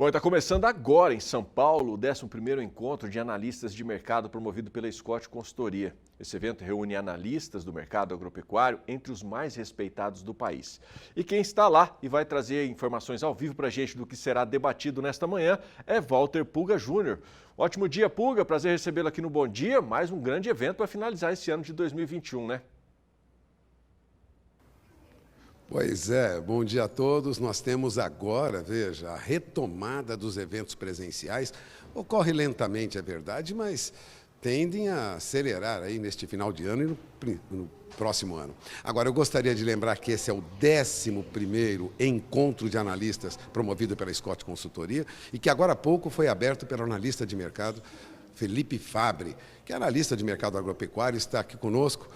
Bom, está começando agora em São Paulo o 11º encontro de analistas de mercado promovido pela Scott Consultoria. Esse evento reúne analistas do mercado agropecuário entre os mais respeitados do país. E quem está lá e vai trazer informações ao vivo para a gente do que será debatido nesta manhã é Walter Pulga Júnior. Ótimo dia, Pulga. Prazer recebê-lo aqui no Bom Dia. Mais um grande evento para finalizar esse ano de 2021, né? Pois é, bom dia a todos. Nós temos agora, veja, a retomada dos eventos presenciais. Ocorre lentamente, é verdade, mas tendem a acelerar aí neste final de ano e no próximo ano. Agora, eu gostaria de lembrar que esse é o 11º encontro de analistas promovido pela Scott Consultoria e que agora há pouco foi aberto pelo analista de mercado Felipe Fabbri, que é analista de mercado agropecuário, está aqui conosco.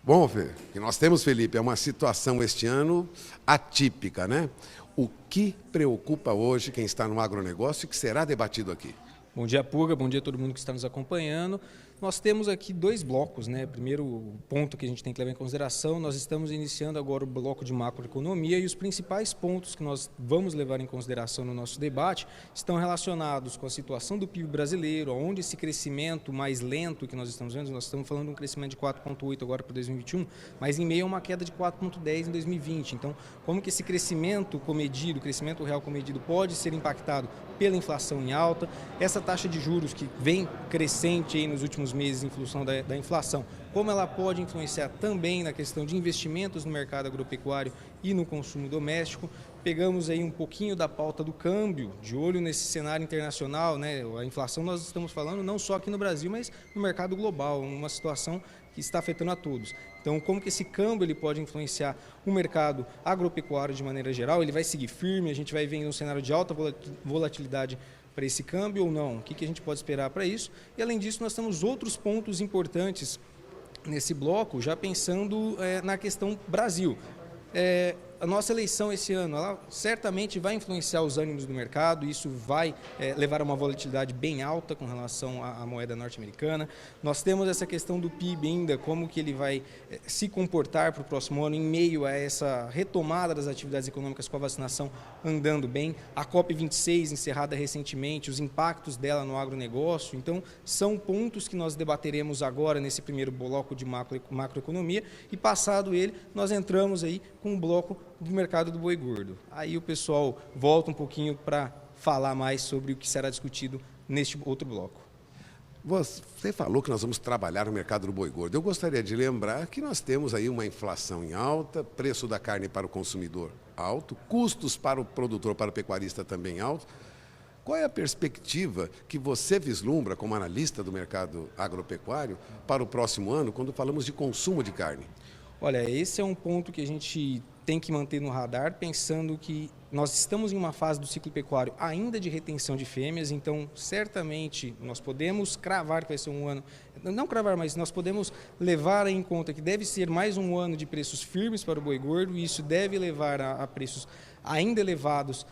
Bom, Fê, que nós temos, Felipe, é uma situação este ano atípica, né? O que preocupa hoje quem está no agronegócio e que será debatido aqui? Bom dia, Pulga, bom dia a todo mundo que está nos acompanhando. Nós temos aqui dois blocos, né? Primeiro ponto que a gente tem que levar em consideração, nós estamos iniciando agora o bloco de macroeconomia e os principais pontos que nós vamos levar em consideração no nosso debate estão relacionados com a situação do PIB brasileiro, onde esse crescimento mais lento que nós estamos vendo, nós estamos falando de um crescimento de 4,8 agora para 2021, mas em meio a uma queda de 4,10 em 2020. Então, como que esse crescimento comedido, o crescimento real comedido pode ser impactado pela inflação em alta, essa taxa de juros que vem crescente aí nos últimos meses em função da inflação, como ela pode influenciar também na questão de investimentos no mercado agropecuário e no consumo doméstico. Pegamos aí um pouquinho da pauta do câmbio, de olho nesse cenário internacional, né? A inflação nós estamos falando não só aqui no Brasil, mas no mercado global, uma situação que está afetando a todos. Então, como que esse câmbio ele pode influenciar o mercado agropecuário de maneira geral? Ele vai seguir firme, a gente vai ver um cenário de alta volatilidade para esse câmbio ou não? O que a gente pode esperar para isso? E, além disso, nós temos outros pontos importantes nesse bloco, já pensando na questão Brasil. A nossa eleição esse ano, ela certamente vai influenciar os ânimos do mercado, isso vai levar a uma volatilidade bem alta com relação à moeda norte-americana. Nós temos essa questão do PIB ainda, como que ele vai se comportar para o próximo ano em meio a essa retomada das atividades econômicas com a vacinação andando bem. A COP26 encerrada recentemente, os impactos dela no agronegócio. Então, são pontos que nós debateremos agora nesse primeiro bloco de macroeconomia e passado ele, nós entramos aí com um bloco do mercado do boi gordo. Aí o pessoal volta um pouquinho para falar mais sobre o que será discutido neste outro bloco. Você falou que nós vamos trabalhar no mercado do boi gordo. Eu gostaria de lembrar que nós temos aí uma inflação em alta, preço da carne para o consumidor alto, custos para o produtor, para o pecuarista também alto. Qual é a perspectiva que você vislumbra como analista do mercado agropecuário para o próximo ano, quando falamos de consumo de carne? Olha, esse é um ponto que a gente tem que manter no radar, pensando que nós estamos em uma fase do ciclo pecuário ainda de retenção de fêmeas, então certamente nós podemos cravar que vai ser um ano, não cravar, mas nós podemos levar em conta que deve ser mais um ano de preços firmes para o boi gordo e isso deve levar a preços ainda elevados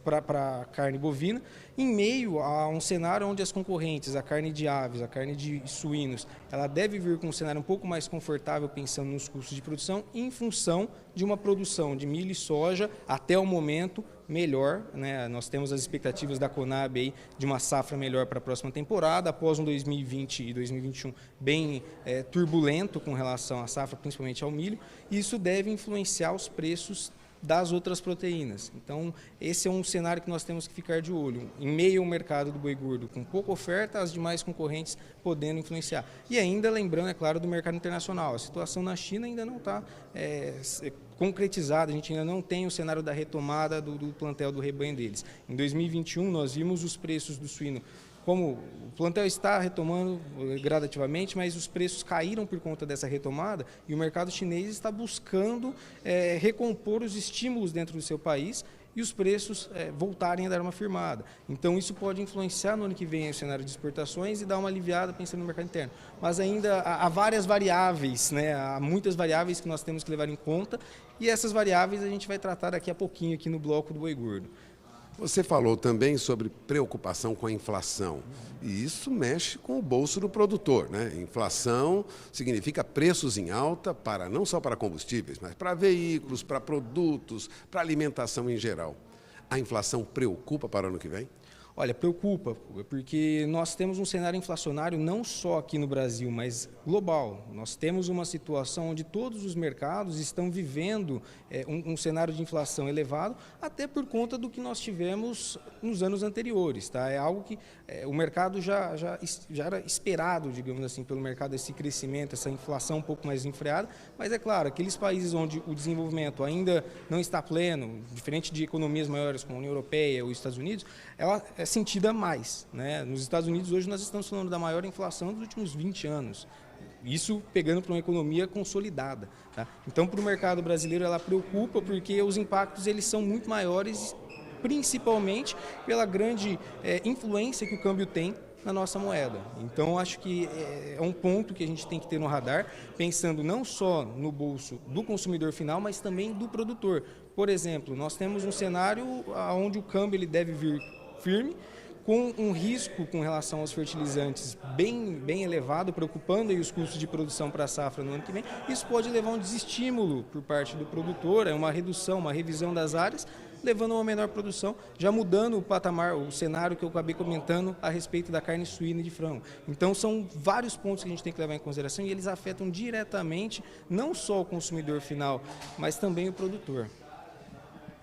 para a carne bovina, em meio a um cenário onde as concorrentes, a carne de aves, a carne de suínos, ela deve vir com um cenário um pouco mais confortável pensando nos custos de produção em função de uma produção de milho e soja até o momento melhor, né? Nós temos as expectativas da Conab aí de uma safra melhor para a próxima temporada, após um 2020 e 2021 bem turbulento com relação à safra, principalmente ao milho, e isso deve influenciar os preços das outras proteínas. Então, esse é um cenário que nós temos que ficar de olho. Em meio ao mercado do boi gordo com pouca oferta, as demais concorrentes podendo influenciar. E ainda lembrando, é claro, do mercado internacional. A situação na China ainda não está concretizada, a gente ainda não tem o cenário da retomada do plantel do rebanho deles. Em 2021, nós vimos os preços do suíno, como o plantel está retomando gradativamente, mas os preços caíram por conta dessa retomada e o mercado chinês está buscando recompor os estímulos dentro do seu país e os preços voltarem a dar uma firmada. Então, isso pode influenciar no ano que vem o cenário de exportações e dar uma aliviada pensando no mercado interno. Mas ainda há várias variáveis, né? Há muitas variáveis que nós temos que levar em conta e essas variáveis a gente vai tratar daqui a pouquinho aqui no bloco do boi gordo. Você falou também sobre preocupação com a inflação, e isso mexe com o bolso do produtor, né? Inflação significa preços em alta não só para combustíveis, mas para veículos, para produtos, para alimentação em geral. A inflação preocupa para o ano que vem? Olha, preocupa, porque nós temos um cenário inflacionário não só aqui no Brasil, mas global. Nós temos uma situação onde todos os mercados estão vivendo um cenário de inflação elevado, até por conta do que nós tivemos nos anos anteriores. Tá? É algo que o mercado já era esperado, digamos assim, pelo mercado, esse crescimento, essa inflação um pouco mais enfriada, mas é claro, aqueles países onde o desenvolvimento ainda não está pleno, diferente de economias maiores como a União Europeia ou os Estados Unidos, ela é sentida mais, né? Nos Estados Unidos, hoje, nós estamos falando da maior inflação dos últimos 20 anos. Isso pegando para uma economia consolidada. Tá? Então, para o mercado brasileiro, ela preocupa porque os impactos eles são muito maiores, principalmente pela grande influência que o câmbio tem na nossa moeda. Então, acho que é um ponto que a gente tem que ter no radar, pensando não só no bolso do consumidor final, mas também do produtor. Por exemplo, nós temos um cenário onde o câmbio ele deve vir firme, com um risco com relação aos fertilizantes bem elevado, preocupando aí os custos de produção para a safra no ano que vem. Isso pode levar a um desestímulo por parte do produtor, uma redução, uma revisão das áreas, levando a uma menor produção, já mudando o patamar, o cenário que eu acabei comentando a respeito da carne suína e de frango. Então, são vários pontos que a gente tem que levar em consideração e eles afetam diretamente não só o consumidor final, mas também o produtor.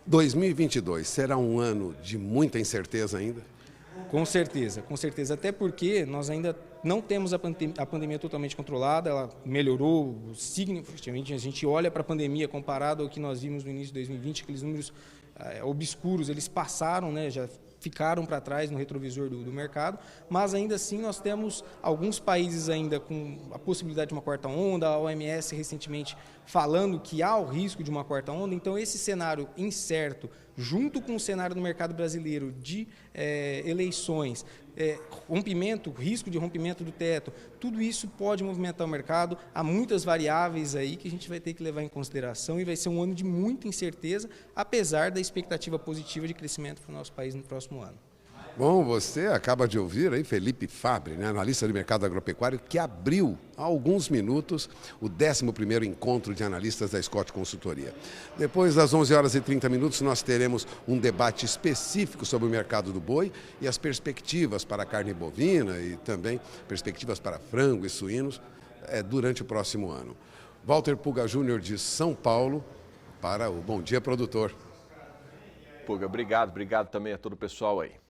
2022 será um ano de muita incerteza ainda? Com certeza, até porque nós ainda não temos a pandemia totalmente controlada, ela melhorou significativamente, a gente olha para a pandemia comparado ao que nós vimos no início de 2020, aqueles números obscuros, eles passaram, né, já ficaram para trás no retrovisor do mercado, mas ainda assim nós temos alguns países ainda com a possibilidade de uma quarta onda, a OMS recentemente falando que há o risco de uma quarta onda, então esse cenário incerto, junto com o cenário do mercado brasileiro de eleições, risco de rompimento do teto, tudo isso pode movimentar o mercado, há muitas variáveis aí que a gente vai ter que levar em consideração e vai ser um ano de muita incerteza, apesar da expectativa positiva de crescimento para o nosso país no próximo ano. Bom, você acaba de ouvir aí Felipe Fabbri, né, analista de mercado agropecuário, que abriu há alguns minutos o 11º encontro de analistas da Scott Consultoria. Depois das 11h30, nós teremos um debate específico sobre o mercado do boi e as perspectivas para a carne bovina e também perspectivas para frango e suínos durante o próximo ano. Walter Puga Júnior de São Paulo para o Bom Dia Produtor. Puga, obrigado também a todo o pessoal aí.